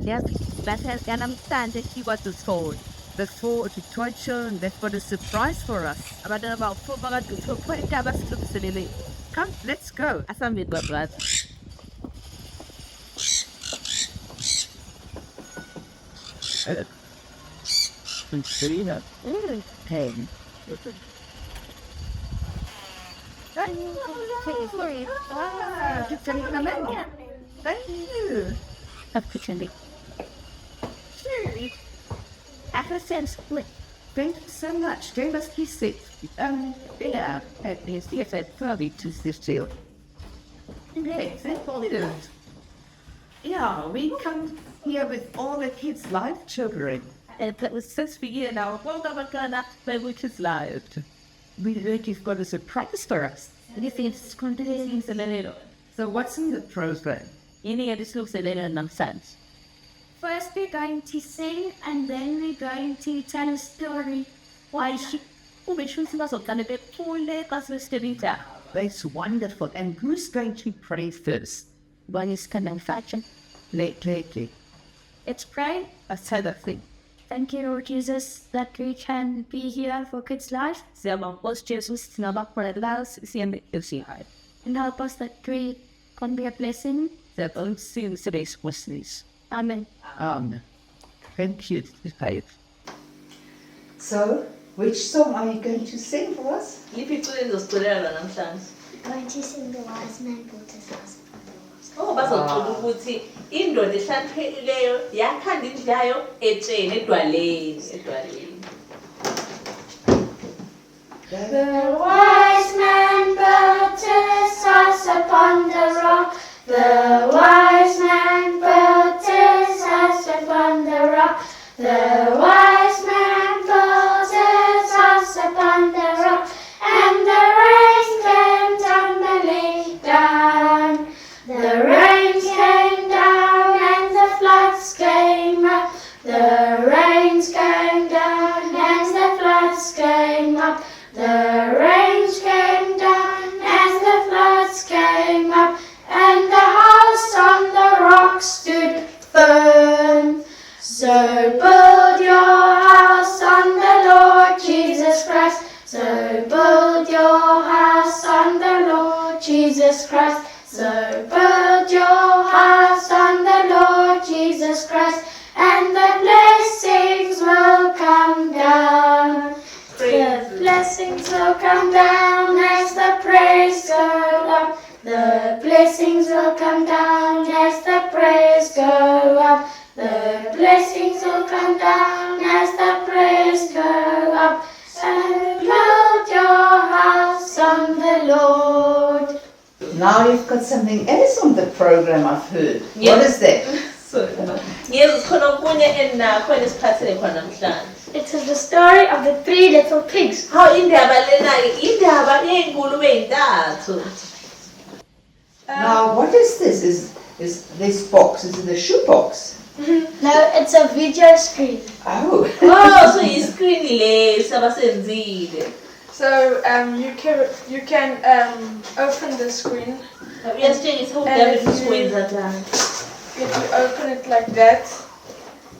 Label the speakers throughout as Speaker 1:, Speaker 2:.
Speaker 1: Yes, that has an understanding he was the sword. The sword to torture, and that's what a surprise for us. But about 4 to 20 hours to the Come, let's go. I saw me, but Hey. Thank you. Opportunity. After sense split. Thank you so much. They must be safe. Yeah, at least if it probably to this deal. Okay, simple it is. Yeah, we come here with all the kids' life children. And that was just for you now. Well, we're gonna play with his life. We heard you've got a surprise for us. And you think it's going to be a little. So what's in the program? You need to looks a little nonsense.
Speaker 2: First we're going to sing and then we're going to tell a story.
Speaker 1: Why should which was not going to be poorly because we're still down. That's wonderful. And who's going to pray first? One is coming fashion. Lately.
Speaker 2: It's pray.
Speaker 1: I said that thing.
Speaker 2: Thank you, Lord Jesus, that we can be here for kids' life.
Speaker 1: Selma was Jesus never for the last CM
Speaker 2: And help us that we can be a blessing.
Speaker 1: That all seems today's Wesley's.
Speaker 2: Amen.
Speaker 1: Thank you.
Speaker 3: So, which song are you going to sing for us?
Speaker 4: You people in the school namhlanje.
Speaker 2: Going to sing the wise man built his house upon the rocks.
Speaker 4: Oh, bazoxoxa ukuthi indoda ehlakanipheleyo yakhanda indlu yayo etsheni edwaleni.
Speaker 2: The wise man built his house upon the rock. The wise man built his house upon the rock. The wise man built his house upon the rock. And the rain came tumbling down. The rain came down and the floods came up. The rains came down and the floods came up. The rains came down and the floods came up. And the house on the rock stood firm. So build your house on the Lord Jesus Christ. So build your house on the Lord Jesus Christ. So build your house on the Lord Jesus Christ. And the blessings will come down. The blessings will come down as the praise go up. The blessings will come down as the praise go up. The blessings will come down as the praise go up. And build your house on the Lord.
Speaker 3: Now you've got something else on the program, I've heard.
Speaker 4: Yes.
Speaker 3: What is that?
Speaker 4: Yes, khona okunye enakho enisiphathele khona namhlanje.
Speaker 2: It is the story of the 3 little pigs.
Speaker 4: Hawu indaba lena-ke indaba yey'nkulumo ey'ntathu.
Speaker 3: Now, what is this? Is this box? Is it a shoe box?
Speaker 2: No, it's a video screen.
Speaker 3: Oh.
Speaker 4: Oh, so yi-screen lesi abasenzile.
Speaker 5: So you can open the screen.
Speaker 4: Uyasitshengisa uDavid ukuthi wenza njani.
Speaker 5: If you open it like that,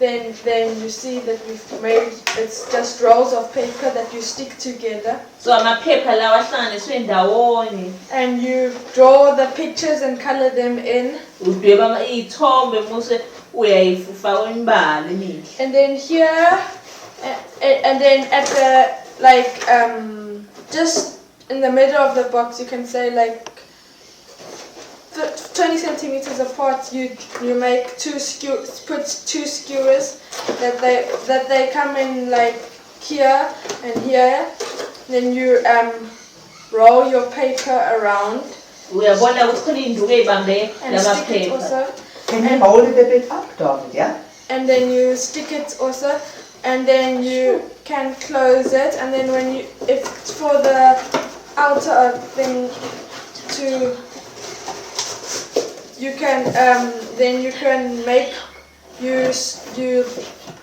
Speaker 5: then you see that we've made it's just rolls of paper that you stick together.
Speaker 4: So amaphepha lawa ahlanganiswe ndawonye.
Speaker 5: And you draw the pictures and color them in.
Speaker 4: Udweba iy'thombe muse uyayifaka imibala emihle.
Speaker 5: And then here, and then at the just in the middle of the box, you can say like 20 centimeters apart. You make put two skewers that they come in like here and here. Then you roll your paper around.
Speaker 4: Uyabona ukuthi khona iy'nduku ey'bambe
Speaker 5: And stick it
Speaker 4: lamaphepha.
Speaker 5: also.
Speaker 3: Can you hold it a bit up, David, yeah?
Speaker 5: And then you stick it also, and then you can close it, and then if for the outer thing to, you can then you can make you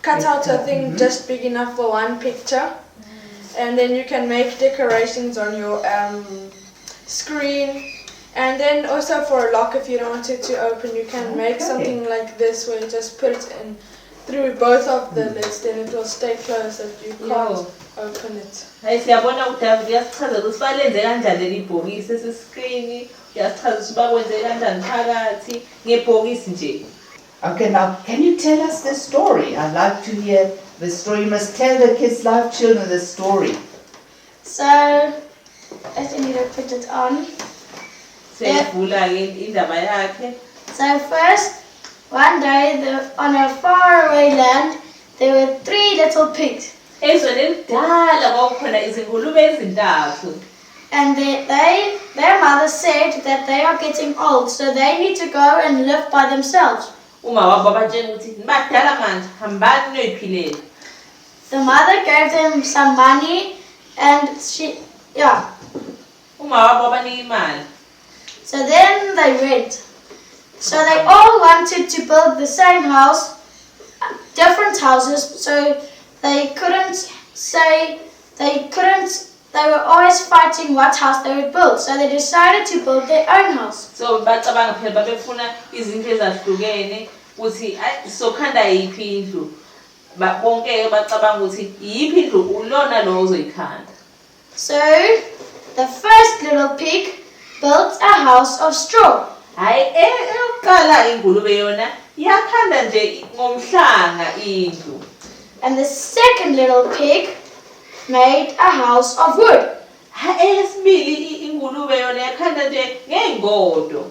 Speaker 5: cut out a thing just big enough for one picture, and then you can make decorations on your screen. And then also for a lock, if you don't want it to open, you can make
Speaker 3: Okay.
Speaker 5: something like this where you just put it in through both of the lids, then it will stay closed that you can't open it.
Speaker 4: Hayi siyabona uDavid uyasichazela ukuthi balenze kanjani leli bhokisi esiscreen, uyasichazela ukuthi bakwenze kanjani phakathi ngebhokisi nje.
Speaker 3: Okay, now can you tell us the story? I'd like to hear the story. You must tell the kids, live children, the story.
Speaker 2: So, I think need to put it on.
Speaker 4: Siyavula ke indaba yakhe.
Speaker 2: So first, one day on a faraway land, there were 3 little pigs.
Speaker 4: Ezweni elidala kwakukhona izingulube ezintathu.
Speaker 2: And their mother said that they are getting old, so they need to go and live by themselves.
Speaker 4: Uma wabo batshela ukuthi nibadala manje hambani noyiphilela.
Speaker 2: The mother gave them some money and
Speaker 4: Uma wabo banika imali.
Speaker 2: So then they went. So they all wanted to build the same house, different houses, so they were always fighting what house they would build. So they decided to build their own house.
Speaker 4: So bacabanga phela babefuna izinto ezahlukene ukuthi sokhanda yiphi indlu. Bonke bacabanga ukuthi yiphi indlu ulona lo ozoyikhanda.
Speaker 2: So the first little pig built a house of straw.
Speaker 4: Hayi eyokuqala ingulube yona yakhanda nje ngomhlanga indlu.
Speaker 2: And the second little pig made a house of wood.
Speaker 4: Eyesibili ingulube yona yakhanda nje ngeengodo.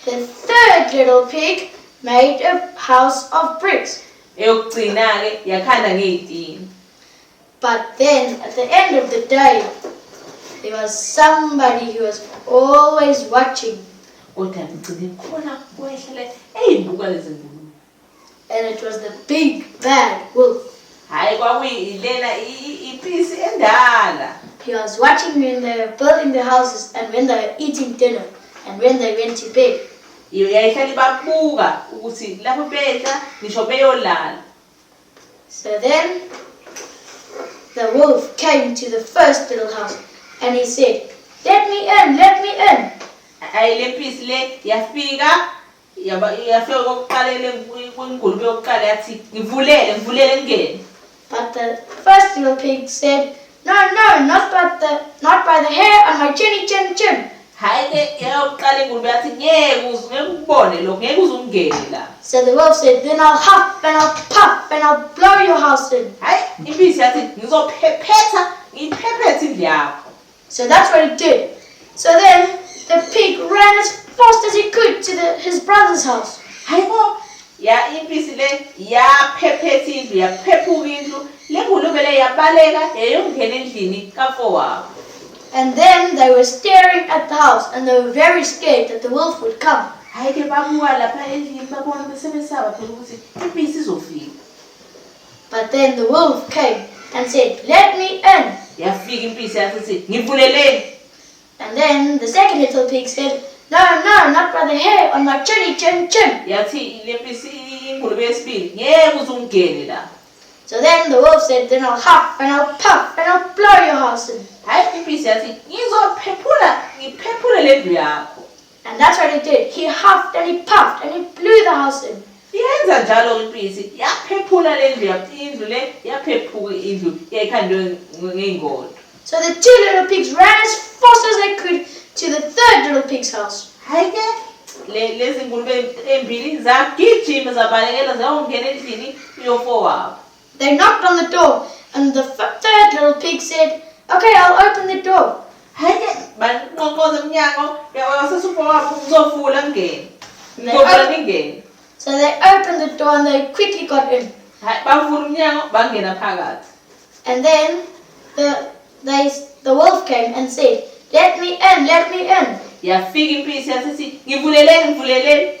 Speaker 2: The third little pig made a house of bricks.
Speaker 4: Eyokugcina ke yakhanda ngeitina.
Speaker 2: But then at the end of the day, there was somebody who was always watching.
Speaker 4: Kodwa ngicine khona wehlele eyibuka lezi ngulube.
Speaker 2: And it was the big bad wolf.
Speaker 4: Hayi kwakuyilena ipisi endala.
Speaker 2: He was watching when they were building the houses and when they were eating dinner and when they went to bed.
Speaker 4: Yayihlala ibabuka ukuthi lapho bedla ngisho beyolala.
Speaker 2: So then the wolf came to the first little house and he said, "Let me in, let me in."
Speaker 4: Hayi lempisi le yafika yafika kokuqala kwingulube yokuqala yathi ngivulele ngene.
Speaker 2: But the first little pig said, "No, not by the hair on my chinny chin chin."
Speaker 4: Hayi ke yokuqala ingulube yathi ngeke ukubone lokho ngeke uzungene la.
Speaker 2: So the wolf said, "Then I'll huff and I'll puff and I'll blow your house in."
Speaker 4: Hayi impisi yathi ngizophephetha ngiphephethe indlu yakho.
Speaker 2: So that's what he did. So then the pig ran as fast as he could to his brother's house.
Speaker 4: Hayi bo ya impisi le yaphephetha indlu yaphephuka indlu le ngulube le yabaleka yayongena endlini kafowabo.
Speaker 2: And then they were staring at the house and they were very scared that the wolf would come.
Speaker 4: Hayi ke babuka lapha endlini babona bese besaba phela ukuthi impisi izofika.
Speaker 2: But then the wolf came and said, "Let me in."
Speaker 4: Yafika impisi yathi ngivuleleni.
Speaker 2: And then the second little pig said, "No, not by the hair on my chinny chin chin."
Speaker 4: Yathi le mpisi ingulube yesibili ngeke uzungene la.
Speaker 2: So then the wolf said, "Then I'll huff and I'll puff and I'll blow your house in."
Speaker 4: Hayi impisi yathi ngiphephule le ndlu yakho.
Speaker 2: And that's what he did. He huffed and he puffed and he blew the house in.
Speaker 4: Yenza njalo impisi yaphephula le ndlu indlu le yaphephuka indlu yayikhandwe ngeingodo.
Speaker 2: So the 2 little pigs ran as fast as they could to the third little pig's house.
Speaker 4: Hayi ke lezi ngulube embili zagijima zabalekela zayongena endlini yofowabo.
Speaker 2: They knocked on the door and the third little pig said, "Okay, I'll open the door."
Speaker 4: Hayi ke banqonqoza emnyango yasesufowabo ngizovula ngene.
Speaker 2: They
Speaker 4: Ngizovula
Speaker 2: op-
Speaker 4: ngene.
Speaker 2: So they opened the door and they quickly got in.
Speaker 4: Hayi bavula umnyango bangena phakathi.
Speaker 2: And then the wolf came and said, "Let me in, let me in."
Speaker 4: Yafika impisi yathi ngivuleleni.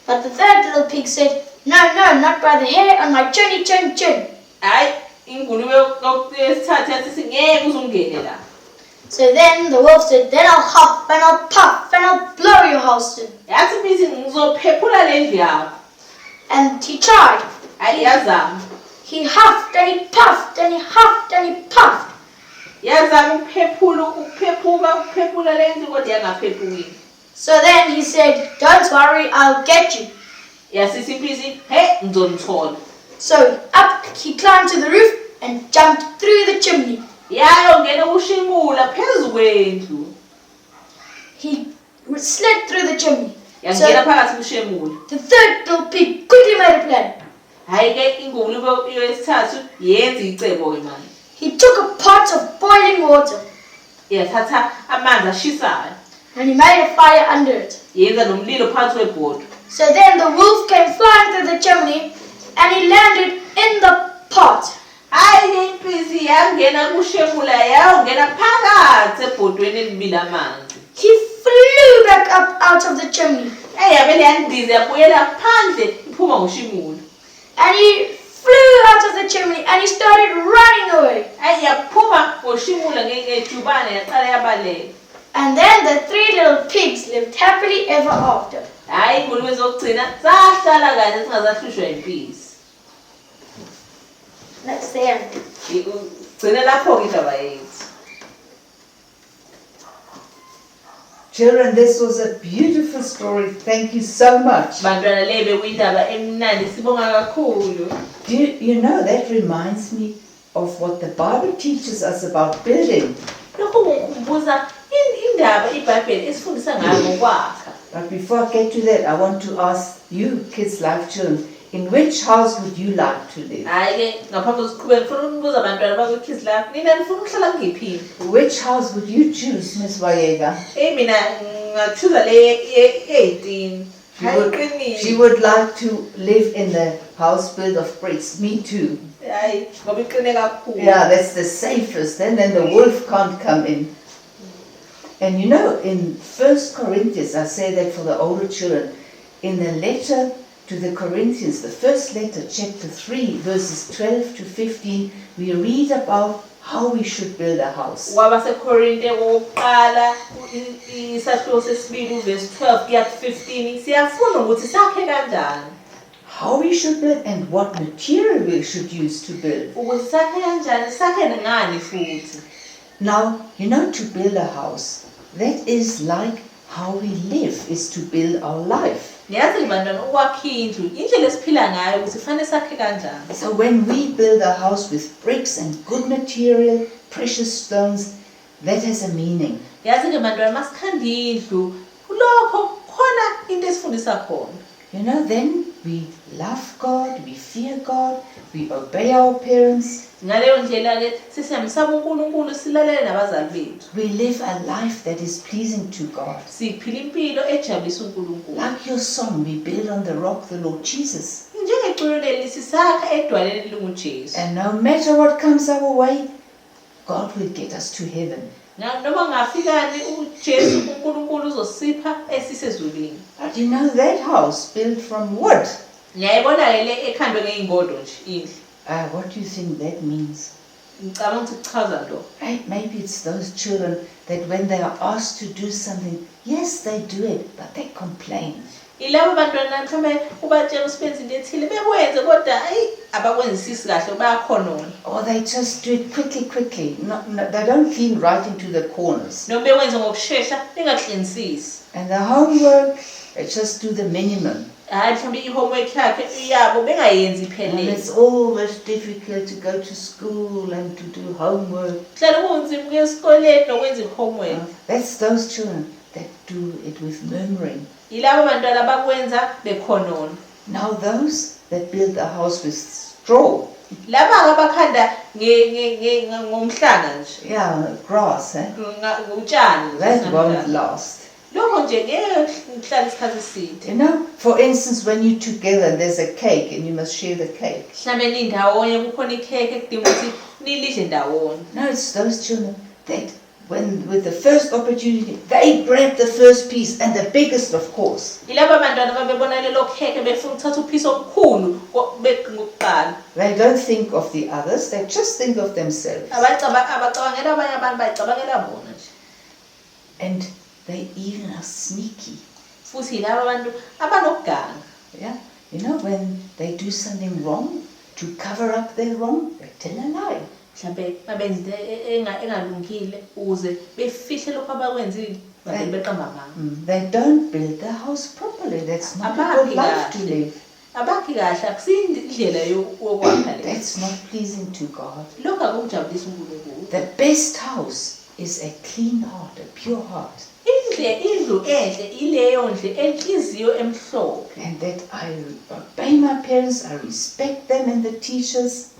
Speaker 2: But the third little pig said, "No, not by the hair on my chinny chin chin."
Speaker 4: Hayi ingulube yesithathu yathi ngeke uzungene la.
Speaker 2: So then the wolf said, "Then I'll huff and I'll puff and I'll blow your house in."
Speaker 4: Yathi impisi ngizophephula le ndlu yakho.
Speaker 2: And he tried.
Speaker 4: Hayi yazama.
Speaker 2: He huffed and he puffed and he huffed and he puffed.
Speaker 4: Yazama ukuphephuka le ndlu kodwa yangaphephuki.
Speaker 2: So then he said, "Don't worry, I'll get you."
Speaker 4: Yasithi impisi, he ngizomthola.
Speaker 2: So up he climbed to the roof and jumped through the chimney.
Speaker 4: Yayongena kushimula phezu kwendlu.
Speaker 2: He slid through the chimney.
Speaker 4: Yangena
Speaker 2: So
Speaker 4: phakathi kushemula.
Speaker 2: the third little pig quickly made a plan.
Speaker 4: Hayi ke ingulube yesithathu yenza icebo ke manje.
Speaker 2: He took a pot of boiling water
Speaker 4: Yathatha amanzi ashisayo.
Speaker 2: and he made a fire under it.
Speaker 4: Yenza nomlilo phakathi kwebhodo.
Speaker 2: So then the wolf came flying through the chimney and he landed in the pot.
Speaker 4: Hayi ke impisi yangena kushemula yayongena phakathi ebhodweni elibili amanzi.
Speaker 2: He flew back up out of the chimney
Speaker 4: Yavele yandiza yabuyela phandle iphuma ngoshimula.
Speaker 2: and he flew out of the chimney and he started running away.
Speaker 4: Hayi yaphuma ngoshimula ngejubane yaqala yabaleka.
Speaker 2: And then the three little pigs lived happily ever after.
Speaker 4: Hayi ingulube zokugcina zahlala kahle zingazahlushwa impisi.
Speaker 2: That's the end.
Speaker 4: Gcina lapho ke indaba yethu.
Speaker 3: Children, this was a beautiful story. Thank you so much.
Speaker 4: Bantwana le bekuyindaba emnandi sibonga kakhulu.
Speaker 3: Do you know, that reminds me of what the Bible teaches us about building.
Speaker 4: Lokho kungikhumbuza indaba iBhayibheli esifundisa ngayo ngokwakha.
Speaker 3: But before I get to that, I want to ask you, Kids Life Children, in which house would you like to live?
Speaker 4: Hayi ke ngaphambi kokuqhubeka ngifuna ukubuza abantwana bakwi-Kids Life, nina nifuna ukuhlala ngiphi?
Speaker 3: Which house would you choose, Miss Wayega?
Speaker 4: Mina ngachuza le 18.
Speaker 3: She would like to live in the house built of bricks. Me too.
Speaker 4: Hayi ngoba iqine kakhulu.
Speaker 3: Yeah, that's the safest. Then the wolf can't come in. And you know, in 1 Corinthians, I say that for the older children, in the letter to the Corinthians, the first letter, chapter 3, verses 12 to 15, we read about how we should build a house.
Speaker 4: WabaseKorinte wokuqala isahluko sesibili verse 12 kuya 15 siyafuna ukuthi sakhe kanjani.
Speaker 3: How we should build and what material we should use to build.
Speaker 4: Ukuthi sakhe kanjani, sakhe ngani futhi.
Speaker 3: Now, you know, to build a house, that is like how we live, is to build our life.
Speaker 4: Ngiyazi bantwana ukwakha indlu indlela esiphila ngayo ukuthi fanele sakhe kanjani.
Speaker 3: So when we build a house with bricks and good material, precious stones, that has a meaning.
Speaker 4: Ngiyazi ke bantwana masikhanda indlu kulokho khona into esifundisa khona.
Speaker 3: You know, then we love God, we fear God, we obey our parents.
Speaker 4: Ngaleyo ndlela ke sisiyamsaba uNkulunkulu silalele nabazali bethu.
Speaker 3: We live a life that is pleasing to God.
Speaker 4: Siphila impilo ejabulisa uNkulunkulu.
Speaker 3: Like your song, we build on the rock, the Lord Jesus.
Speaker 4: Njengeculo leli sisakha edwaleni linguJesu.
Speaker 3: And no matter what comes our way, God will get us to heaven.
Speaker 4: Noma ngafikani uJesu uNkulunkulu uzosipha esisezulwini.
Speaker 3: But you know, that house built from wood.
Speaker 4: Ngiyayibona ke le ekhandwe ngeingodo nje indlu.
Speaker 3: What do you think that means?
Speaker 4: Ngicabanga ukuthi kuchaza ntoni.
Speaker 3: Right? Maybe it's those children that when they are asked to do something, yes, they do it, but they complain.
Speaker 4: Ilabo bantwana mhlawumbe ubatshela usibenze into ethile bekwenze kodwa ayi abakwenzisisi kahle bayakhonona.
Speaker 3: Or they just do it quickly. No, they don't clean right into the corners.
Speaker 4: Noma bekwenze ngokusheshsha bengahlinisisi.
Speaker 3: And the homework, they just do the minimum.
Speaker 4: Hayi mhlawumbe ihomework yakhe iyabo bengayenzi
Speaker 3: And
Speaker 4: iphelele.
Speaker 3: it's always difficult to go to school and to do homework.
Speaker 4: Hlala kunzima ukuya esikoleni nokwenza ihomework.
Speaker 3: That's those children that do it with murmuring.
Speaker 4: Ilabo bantwana bakwenza bekhonona.
Speaker 3: Now those that build a house with straw,
Speaker 4: Laba abakhanda ngomhlanga nje.
Speaker 3: yeah, grass,
Speaker 4: Ngutshani.
Speaker 3: that won't last.
Speaker 4: Lokho nje ngeke ngihlala isikhathi eside.
Speaker 3: You know, for instance, when you're together, there's a cake and you must share the cake.
Speaker 4: Mhlambe nindawonye kukhona ikheke ekudinga ukuthi nilidle ndawonye.
Speaker 3: No, it's those children that when with the first opportunity, they grab the first piece and the biggest, of course.
Speaker 4: Ilabo bantwana babebona lelo kheke befuna ukuthatha upiece omkhulu ngokuqala.
Speaker 3: They don't think of the others, they just think of themselves.
Speaker 4: Abacabangela abanye abantu bayicabangela bona nje.
Speaker 3: And they even are sneaky.
Speaker 4: Futhi labo abantu abanokuganga.
Speaker 3: Yeah, you know, when they do something wrong, to cover up their wrong, they tell a lie.
Speaker 4: mhlambe mabenza into engalungile ukuze befihle lokho abakwenzile bavele beqamba ngakho.
Speaker 3: They don't build the house properly. That's not a good life to live.
Speaker 4: Abakhi kahle akusindlela yokwakha le.
Speaker 3: That's not pleasing to God.
Speaker 4: Lokho akumjabulisa uNkulunkulu.
Speaker 3: The best house is a clean heart, a pure heart.
Speaker 4: Indlu enhle ileyo ndle enhliziyo emhlophe.
Speaker 3: And that I obey my parents, I respect them and the teachers.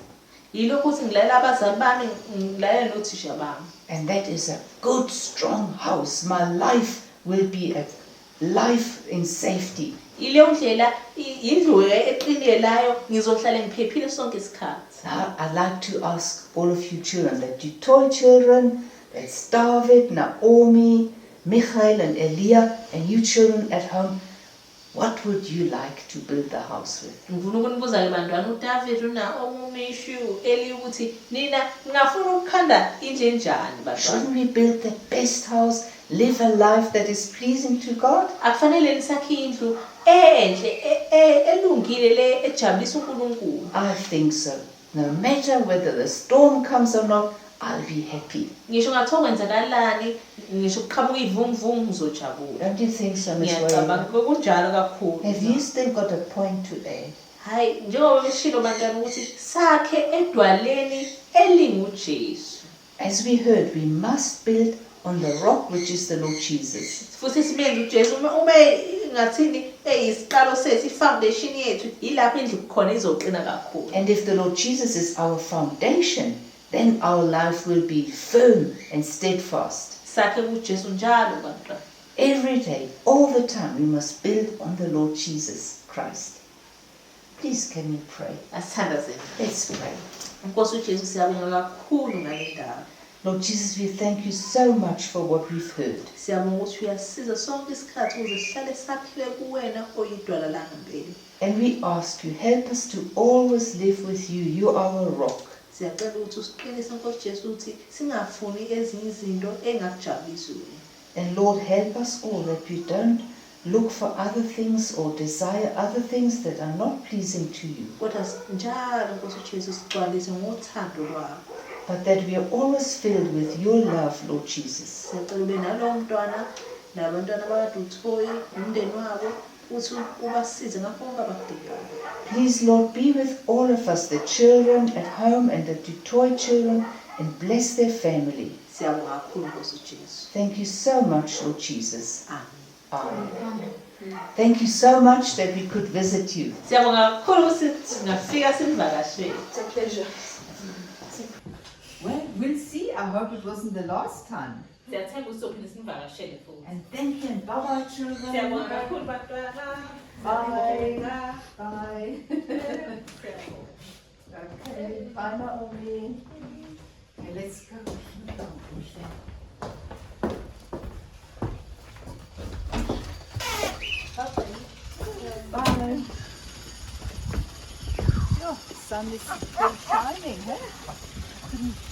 Speaker 4: Yilokho ukuthi ngilalela abazali bami, ngilalela nothisha bami.
Speaker 3: And that is a good, strong house. My life will be a life in safety.
Speaker 4: Ileyo ndlela indlu eqinelayo ngizohlala ngiphephile sonke isikhathi.
Speaker 3: Now, I'd like to ask all of you children, that you toy children, that's David, Naomi, Michael and Elia, and you children at home, what would you like to build the house with?
Speaker 4: Ngifuna ukunibuza ke bantwana uDavid uMishu Eli ukuthi nina ngafuna ukukhanda indlu enjani bantwana?
Speaker 3: Shouldn't we build the best house, live a life that is pleasing to God?
Speaker 4: Akufanele nisakhe indlu enhle elungile le ejabulisa uNkulunkulu.
Speaker 3: I think so. No matter whether the storm comes or not, I'll be happy.
Speaker 4: Ngisho ngathiwa kwenzakalani, ngisho kuqhamuka ivunguvungu ngizojabula.
Speaker 3: Don't you think so, Miss
Speaker 4: Ngiyacabanga
Speaker 3: Wayne?
Speaker 4: kunjalo kakhulu.
Speaker 3: Have you still got a point to add?
Speaker 4: Hayi njengoba beshilo bantwana ukuthi sakhe edwaleni elinguJesu.
Speaker 3: As we heard, we must build on the rock, which is the Lord Jesus.
Speaker 4: Futhi simenze uJesu uma ngathini eyisiqalo sethu ifoundation yethu ilapho indlu khona izoqina kakhulu.
Speaker 3: And if the Lord Jesus is our foundation, then our life will be firm and steadfast.
Speaker 4: Sakhe kuJesu njalo bantwana.
Speaker 3: Every day, all the time, we must build on the Lord Jesus Christ. Please, can you pray?
Speaker 4: Asithandazeni.
Speaker 3: Let's pray.
Speaker 4: Nkosi uJesu siyabonga kakhulu ngale ndaba.
Speaker 3: Lord Jesus, we thank you so much for what we've heard.
Speaker 4: Siyabonga ukuthi uyasiza sonke isikhathi ukuze sihlale sakhile kuwena oyidwala langempela.
Speaker 3: And we ask you, help us to always live with you. You are our rock.
Speaker 4: Siyacela ukuthi usiqinise Nkosi Jesu ukuthi singafuni ezinye izinto engakujabulisi wena.
Speaker 3: And Lord, help us all that we don't look for other things or desire other things that are not pleasing to you,
Speaker 4: Kodwa njalo Nkosi Jesu sigcwalise ngothando lwakho.
Speaker 3: but that we are always filled with your love, Lord Jesus.
Speaker 4: Siyacela ube nalowo mntwana nabantwana bakade uThoyi umndeni wabo uthi ubasize ngakho konke abakudingayo.
Speaker 3: Please, Lord, be with all of us, the children at home and the toy children, and bless their family.
Speaker 4: Siyabonga kakhulu Nkosi Jesu.
Speaker 3: Thank you so much, Lord Jesus.
Speaker 4: Amen.
Speaker 3: Amen. Thank you so much that we could visit you.
Speaker 4: Siyabonga kakhulu ukuthi ngafika simvakashele.
Speaker 5: It's a pleasure.
Speaker 1: Well, we'll see. I hope it wasn't the last time.
Speaker 4: Siyathemba ukuthi sophinde simvakashele futhi.
Speaker 1: And thank you and bye-bye, children.
Speaker 4: Siyabonga kakhulu bantwana.
Speaker 1: Bye. Bye. Okay, bye Naomi. Okay, let's go. Bye. Oh, the sun is still shining, huh?